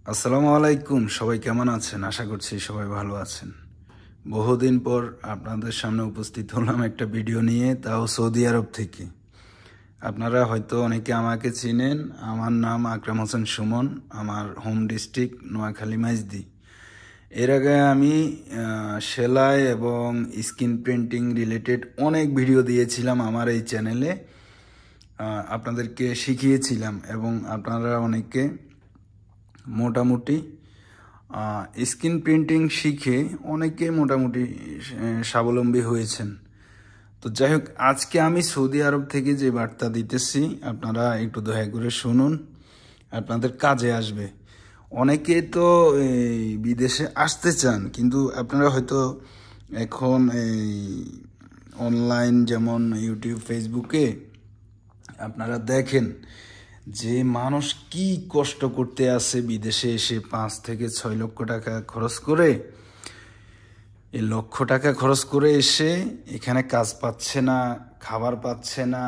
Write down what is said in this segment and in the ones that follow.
আসসালামু আলাইকুম। সবাই কেমন আছেন? আশা করছি সবাই ভালো আছেন। বহুদিন পর আপনাদের সামনে উপস্থিত হলাম একটা ভিডিও নিয়ে, তাও সৌদি আরব থেকে। আপনারা হয়তো অনেকে আমাকে চিনেন। আমার নাম আকরাম হোসেন সুমন। আমার হোম ডিস্ট্রিক্ট নোয়াখালী মাইজদি। এর আগে আমি সেলাই এবং স্ক্রিন প্রিন্টিং রিলেটেড অনেক ভিডিও দিয়েছিলাম আমার এই চ্যানেলে। আপনাদেরকে শিখিয়েছিলাম এবং আপনারা অনেকে মোটামুটি স্ক্রিন প্রিন্টিং শিখে অনেকে মোটামুটি স্বাবলম্বী হয়েছেন। তো যাই হোক, আজকে আমি সৌদি আরব থেকে যে বার্তা দিতেছি আপনারা একটু দয়া করে শুনুন, আপনাদের কাজে আসবে। অনেকে তো এই বিদেশে আসতে চান, কিন্তু আপনারা হয়তো এখন এই অনলাইন যেমন ইউটিউব, ফেসবুকে আপনারা দেখেন যে মানুষ কি কষ্ট করতে আসে বিদেশে এসে 5 থেকে 6 লক্ষ টাকা খরচ করে। এই লক্ষ টাকা খরচ করে এসে এখানে কাজ পাচ্ছে না, খাবার পাচ্ছে না।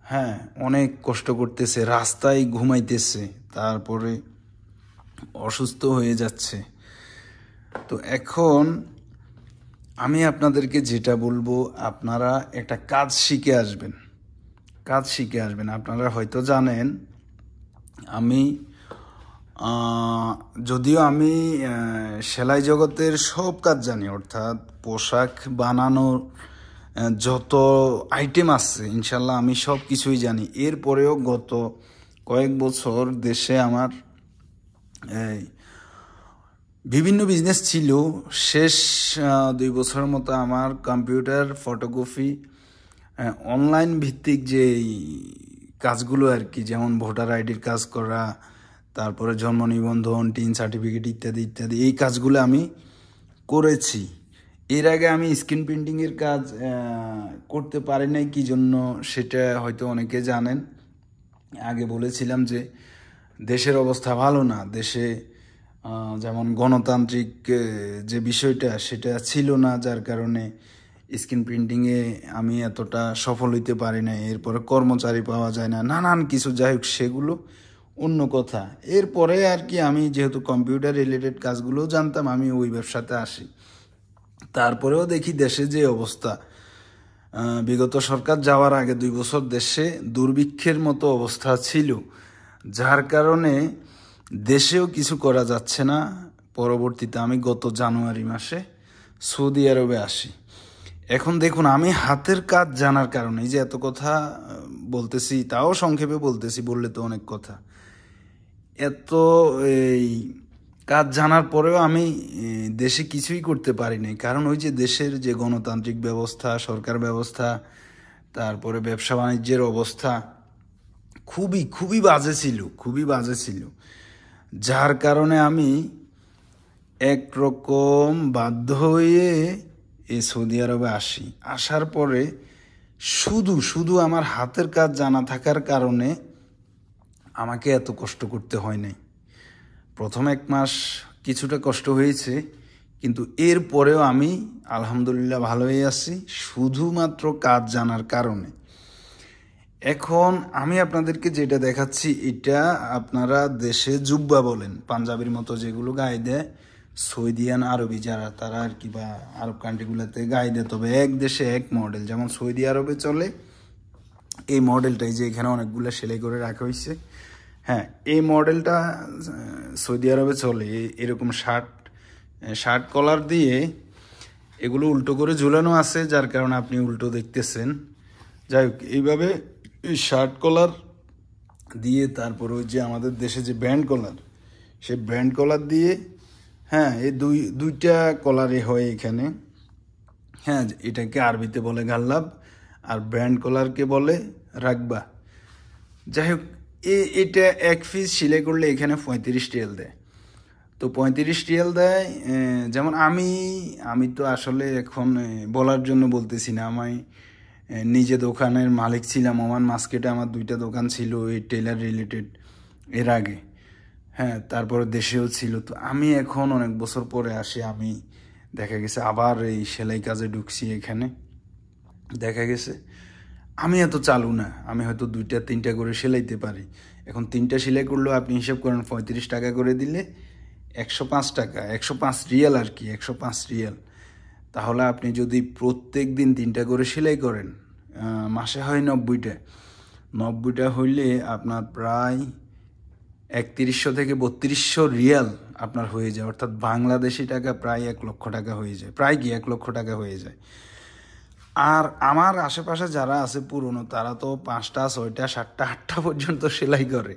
হ্যাঁ, অনেক কষ্ট করতেছে, রাস্তায় ঘুমাইতেছে, তারপরে অসুস্থ হয়ে যাচ্ছে। তো এখন আমি আপনাদেরকে যেটা বলবো, আপনারা একটা কাজ শিখে আসবেন। আপনারা হয়তো জানেন আমি যদিও আমি সেলাই জগতের সব কাজ জানি, অর্থাৎ পোশাক বানানোর যত আইটেম আছে ইনশাল্লাহ আমি সব কিছুই জানি। এরপরেও গত কয়েক বছর দেশে আমার বিভিন্ন বিজনেস ছিল। শেষ 2 বছরের মতো আমার কম্পিউটার, ফটোকপি, অনলাইন ভিত্তিক যে কাজগুলো আর কি, যেমন ভোটার আইডির কাজ করা, তারপরে জন্ম নিবন্ধন, টিন সার্টিফিকেট ইত্যাদি ইত্যাদি, এই কাজগুলো আমি করেছি। এর আগে আমি স্ক্রিন প্রিন্টিংয়ের কাজ করতে পারি নাই, কী জন্য সেটা হয়তো অনেকে জানেন। আগে বলেছিলাম যে দেশের অবস্থা ভালো না, দেশে যেমন গণতান্ত্রিক যে বিষয়টা সেটা ছিল না, যার কারণে স্ক্রিন প্রিন্টিংয়ে আমি এতটা সফল হইতে পারি না। এরপরে কর্মচারী পাওয়া যায় না, নানান কিছু। যাই হোক, সেগুলো অন্য কথা। এরপরে আর কি আমি যেহেতু কম্পিউটার রিলেটেড কাজগুলোও জানতাম, আমি ওই ব্যবসাতে আসি। তারপরেও দেখি দেশে যে অবস্থা, বিগত সরকার যাওয়ার আগে 2 বছর দেশে দুর্ভিক্ষের মতো অবস্থা ছিল, যার কারণে দেশেও কিছু করা যাচ্ছে না। পরবর্তীতে আমি গত জানুয়ারি মাসে সৌদি আরবে আসি। এখন দেখুন, আমি হাতের কাজ জানার কারণে এই যে এত কথা বলতেছি, তাও সংক্ষেপে বলতেছি, বললে তো অনেক কথা। এত এই কাজ জানার পরেও আমি দেশে কিছুই করতে পারি নাই, কারণ ওই যে দেশের যে গণতান্ত্রিক ব্যবস্থা, সরকার ব্যবস্থা, তারপরে ব্যবসা বাণিজ্যের অবস্থা খুবই খুবই বাজে ছিল, খুবই বাজে ছিল। যার কারণে আমি একরকম বাধ্য হয়ে এই সৌদি আরবে আসি। আসার পরে শুধু শুধু আমার হাতের কাজ জানা থাকার কারণে আমাকে এত কষ্ট করতে হয় নাই। প্রথম 1 মাস কিছুটা কষ্ট হয়েছে, কিন্তু এর পরেও আমি আলহামদুলিল্লাহ ভালোই আছি, শুধুমাত্র কাজ জানার কারণে। এখন আমি আপনাদেরকে যেটা দেখাচ্ছি, এটা আপনারা দেশে জুব্বা বলেন, পাঞ্জাবির মতো যেগুলো গায়ে দেয় সৌদিয়ান আরবি যারা, তারা আর কি, বা আরব কান্ট্রিগুলোতে গায়ে দেয়, তবে এক দেশে এক মডেল। যেমন সৌদি আরবে চলে এই মডেলটাই, যে এখানে অনেকগুলো সেলাই করে রাখা হয়েছে। হ্যাঁ, এই মডেলটা সৌদি আরবে চলে। এরকম শার্ট কলার দিয়ে এগুলো উল্টো করে ঝুলানো আছে, যার কারণে আপনি উল্টো দেখতেছেন। যাই হোক, এইভাবে এই শার্ট কলার দিয়ে, তারপর ওই যে আমাদের দেশে যে ব্যান্ড কলার, সেই ব্যান্ড কলার দিয়ে, হ্যাঁ, এই দুইটা কলারে হয় এখানে। হ্যাঁ, এটাকে আরবিতে বলে গাল্লাব, আর ব্যান্ড কলারকে বলে রাগবা। যাই হোক, এটা 1 পিস সেলাই করলে এখানে 35 রিয়াল দেয়। তো 35 রিয়াল দেয়। যেমন আমি তো আসলে এখন বলার জন্য বলতেছি না, আমি নিজে দোকানের মালিক ছিলাম। ওমান মার্কেটে আমার 2টা দোকান ছিল এই টেলার রিলেটেড এর আগে। হ্যাঁ, তারপরে দেশেও ছিল। তো আমি এখন অনেক বছর পরে আসি, আমি দেখা গেছে আবার এই সেলাই কাজে ঢুকছি। এখানে দেখা গেছে আমি এত চালু না, আমি হয়তো 2টা 3টা করে সেলাইতে পারি। এখন 3টা সেলাই করলেও আপনি হিসাব করেন 35 টাকা করে দিলে 105 টাকা, 105 রিয়াল আর কি, 105 রিয়াল। তাহলে আপনি যদি প্রত্যেক দিন 3টা করে সেলাই করেন, মাসে হয় 90টা, 90টা হইলে আপনার প্রায় 3100 থেকে 3200 রিয়াল আপনার হয়ে যায়, অর্থাৎ বাংলাদেশি টাকা প্রায় 1 লক্ষ টাকা হয়ে যায়, প্রায় কি 1 লক্ষ টাকা হয়ে যায়। আর আমার আশেপাশে যারা আছে পুরনো, তারা তো 5টা 6টা 7টা 8টা পর্যন্ত সেলাই করে,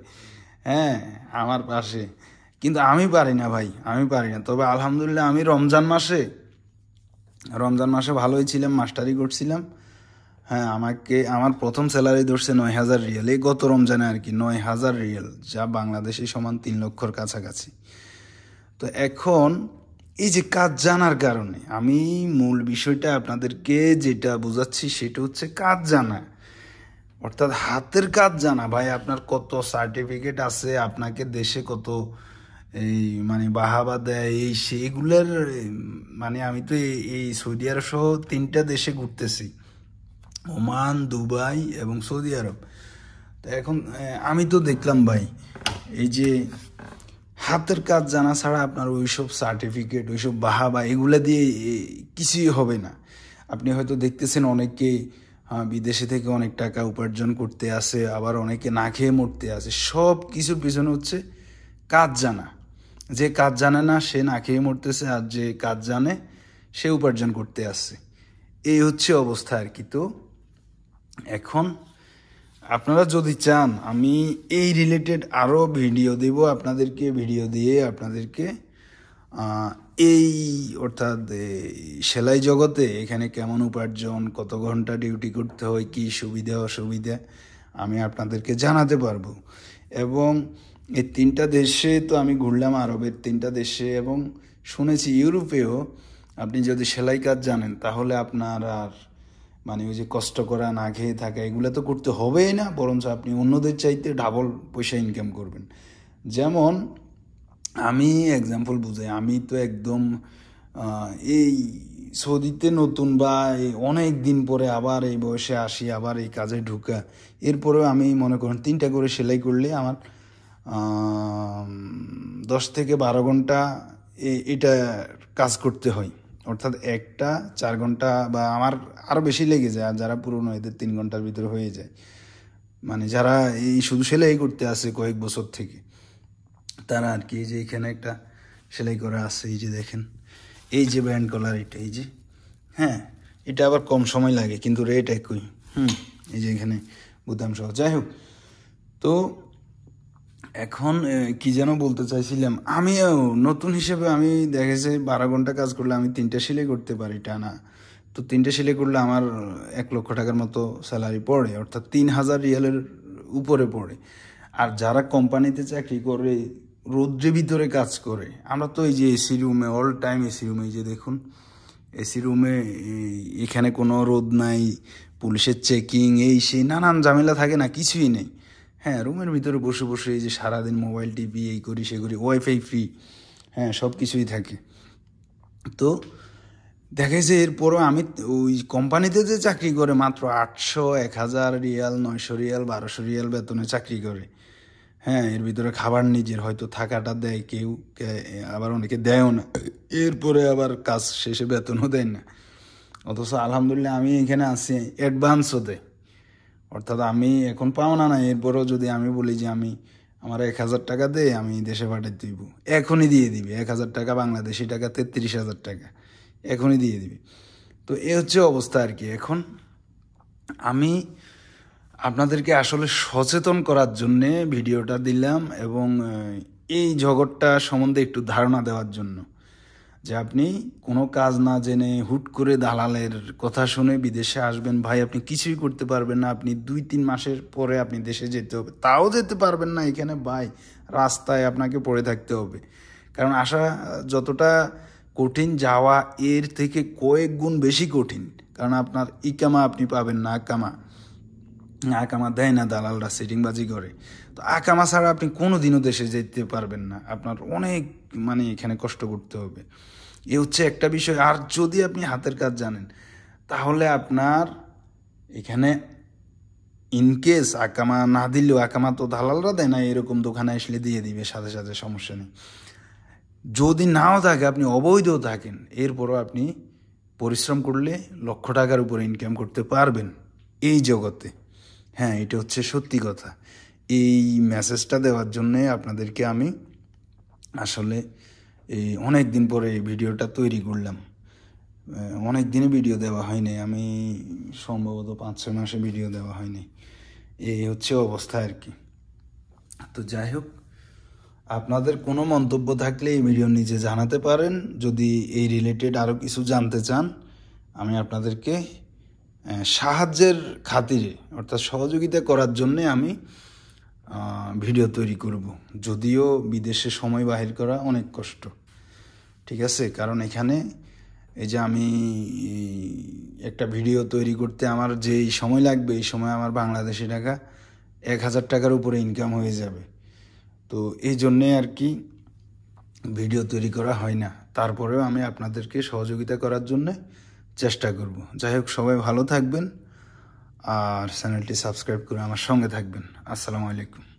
হ্যাঁ, আমার পাশে। কিন্তু আমি পারি না ভাই, আমি পারি না। তবে আলহামদুলিল্লাহ আমি রমজান মাসে ভালোই ছিলাম, মাস্টারি করছিলাম। হ্যাঁ, আমাকে আমার প্রথম স্যালারি ধরছে 9000 রিয়াল, এই গত রমজানে আর কি, 9000 রিয়াল, যা বাংলাদেশি সমান 3 লক্ষর কাছাকাছি। তো এখন এই যে কাজ জানার কারণে আমি মূল বিষয়টা আপনাদেরকে যেটা বোঝাচ্ছি সেটা হচ্ছে কাজ জানা, অর্থাৎ হাতের কাজ জানা। ভাই আপনার কত সার্টিফিকেট আছে, আপনাকে দেশে কত এই মানে বাহাবা দেয় এই সেগুলোর, মানে আমি তো এই সৌদি আরব সহ 3টা দেশে ঘুরতেছি, ওমান, দুবাই এবং সৌদি আরব। তো এখন আমি তো দেখলাম ভাই, এই যে হাতের কাজ জানা ছাড়া আপনার ওইসব সার্টিফিকেট, ওইসব বাহাবা এগুলা দিয়ে কিছুই হবে না। আপনি হয়তো দেখতেছেন অনেকে বিদেশে থেকে অনেক টাকা উপার্জন করতে আসে, আবার অনেকে না খেয়ে মরতে আসে। সব কিছুর পিছনে হচ্ছে কাজ জানা। যে কাজ জানে না সে না খেয়ে মরতেছে, আর যে কাজ জানে সে উপার্জন করতে আসছে। এই হচ্ছে অবস্থা আর কি। তো এখন আপনারা যদি চান আমি এই রিলেটেড আরও ভিডিও দেব আপনাদেরকে, ভিডিও দিয়ে আপনাদেরকে এই অর্থাৎ সেলাই জগতে এখানে কেমন উপার্জন, কত ঘন্টা ডিউটি করতে হয়, কী সুবিধা অসুবিধা আমি আপনাদেরকে জানাতে পারবো। এবং এই 3টা দেশে তো আমি ঘুরলাম, আরবের 3টা দেশে, এবং শুনেছি ইউরোপেও আপনি যদি সেলাই কাজ জানেন তাহলে আপনার আর মানে ওই যে কষ্ট করা, না খেয়ে থাকা এগুলো তো করতে হবেই না, বরঞ্চ আপনি অন্যদের চাইতে ডাবল পয়সা ইনকাম করবেন। যেমন আমি এক্সাম্পল বুঝাই, আমি তো একদম এই সৌদিতে নতুন, বা অনেক দিন পরে আবার এই বয়সে আসি, আবার এই কাজে ঢুকা, এরপরেও আমি মনে করেন 3টা করে সেলাই করলে আমার 10 থেকে 12 ঘন্টা এটা কাজ করতে হয়, অর্থাৎ একটা 4 ঘন্টা, বা আমার আরও বেশি লেগে যায়। আর যারা পুরনো এদের 3 ঘন্টার ভিতরে হয়ে যায়, মানে যারা এই শুধু সেলাই করতে আসে কয়েক বছর থেকে, তারা আর কি। এই যে এখানে একটা সেলাই করা আছে, এই যে দেখেন, এই যে ব্যান্ড কলার, এটা এই যে, হ্যাঁ, এটা আবার কম সময় লাগে কিন্তু রেট একই। এই যে এখানে বুতাম সহ, যাই হোক। তো এখন কি যেন বলতে চাইছিলাম, আমিও নতুন হিসেবে আমি দেখেছি 12 ঘন্টা কাজ করলে আমি 3টা সেলাই করতে পারি টানা। তো 3টা সেলাই করলে আমার 1 লক্ষ টাকার মতো স্যালারি পড়ে, অর্থাৎ 3000 রিয়ালের উপরে পড়ে। আর যারা কোম্পানিতে চাকরি করে, রৌদ্রের ভিতরে কাজ করে, আমরা তো এই যে এসি রুমে, অল টাইম এসি রুমে, এই যে দেখুন এসি রুমে, এখানে কোনো রোদ নাই, পুলিশের চেকিং, এই সেই নানান ঝামেলা থাকে না, কিছুই নেই। হ্যাঁ, রুমের ভিতরে বসে বসে এই যে সারাদিন মোবাইল টিপি, এই করি সে করি, ওয়াইফাই ফ্রি, হ্যাঁ, সব কিছুই থাকে। তো দেখা যাচ্ছে এরপরও আমি ওই কোম্পানিতে যে চাকরি করে মাত্র 800, 1000 রিয়াল, 900 রিয়াল, 1200 রিয়াল বেতনে চাকরি করে। হ্যাঁ, এর ভিতরে খাবার নিজের, হয়তো থাকাটা দেয় কেউ, আবার অনেকে দেয়ও না, এরপরে আবার কাজ শেষে বেতনও দেয় না। অথচ আলহামদুলিল্লাহ আমি এখানে আছি, অ্যাডভান্সও দেয়, অর্থাৎ আমি এখন পাওনা না, এরপরেও যদি আমি বলি যে আমার 1000 টাকা দে, আমি দেশে পাঠাই দিব, এখনই দিয়ে দিবি। 1000 টাকা বাংলাদেশি টাকা 33,000 টাকা, এখনই দিয়ে দিবি। তো এ হচ্ছে অবস্থা আর কি। এখন আমি আপনাদেরকে আসলে সচেতন করার জন্যে ভিডিওটা দিলাম, এবং এই জগৎটা সম্বন্ধে একটু ধারণা দেওয়ার জন্য, যে আপনি কোনো কাজ না জেনে হুট করে দালালের কথা শুনে বিদেশে আসবেন, ভাই আপনি কিছুই করতে পারবেন না। আপনি 2-3 মাসের পরে আপনি দেশে যেতে হবে, তাও যেতে পারবেন না এখানে ভাই, রাস্তায় আপনাকে পড়ে থাকতে হবে। কারণ আসা যতটা কঠিন, যাওয়া এর থেকে কয়েক গুণ বেশি কঠিন। কারণ আপনার ইকামা আপনি পাবেন না, আকামা দেয় না, দালালরা সেটিংবাজি করে। তো আকামা ছাড়া আপনি কোনো দিনও দেশে যেতে পারবেন না, আপনার অনেক মানে এখানে কষ্ট করতে হবে। এ হচ্ছে একটা বিষয়। আর যদি আপনি হাতের কাজ জানেন তাহলে আপনার এখানে ইনকেস আকামা না দিলেও, আকামা তো দালালরা দেয় না, এরকম দোকানে আসলে দিয়ে দিবে সাথে সাথে, সমস্যা নেই। যদি নাও থাকে, আপনি অবৈধও থাকেন, এরপরও আপনি পরিশ্রম করলে লক্ষ টাকার উপরে ইনকাম করতে পারবেন এই জগতে। হ্যাঁ, এটা হচ্ছে সত্যি কথা। এই মেসেজটা দেওয়ার জন্যে আপনাদেরকে আমি আসলে এই অনেক দিন পরে এই ভিডিওটা তৈরি করলাম। অনেক দিনে ভিডিও দেওয়া হয়নি, আমি সম্ভবত 5-6 মাসে ভিডিও দেওয়া হয়নি। এই হচ্ছে অবস্থা আর কি। তো যাই হোক, আপনাদের কোনো মন্তব্য থাকলে এই ভিডিও নিচে জানাতে পারেন। যদি এই রিলেটেড আরও কিছু জানতে চান, আমি আপনাদেরকে সাহায্যের খাতিরে, অর্থাৎ সহযোগিতা করার জন্যে আমি ভিডিও তৈরি করব। যদিও বিদেশে সময় বাহির করা অনেক কষ্ট, ঠিক আছে? কারণ এখানে এই যে আমি একটা ভিডিও তৈরি করতে আমার যেই সময় লাগবে, এই সময় আমার বাংলাদেশি টাকা 1000 টাকার উপরে ইনকাম হয়ে যাবে। তো এই জন্যে আর কি ভিডিও তৈরি করা হয় না। তারপরেও আমি আপনাদেরকে সহযোগিতা করার জন্যে চেষ্টা করব। যাই হোক, সবাই ভালো থাকবেন আর চ্যানেলটি সাবস্ক্রাইব করে আমার সঙ্গে থাকবেন। আসসালামু আলাইকুম।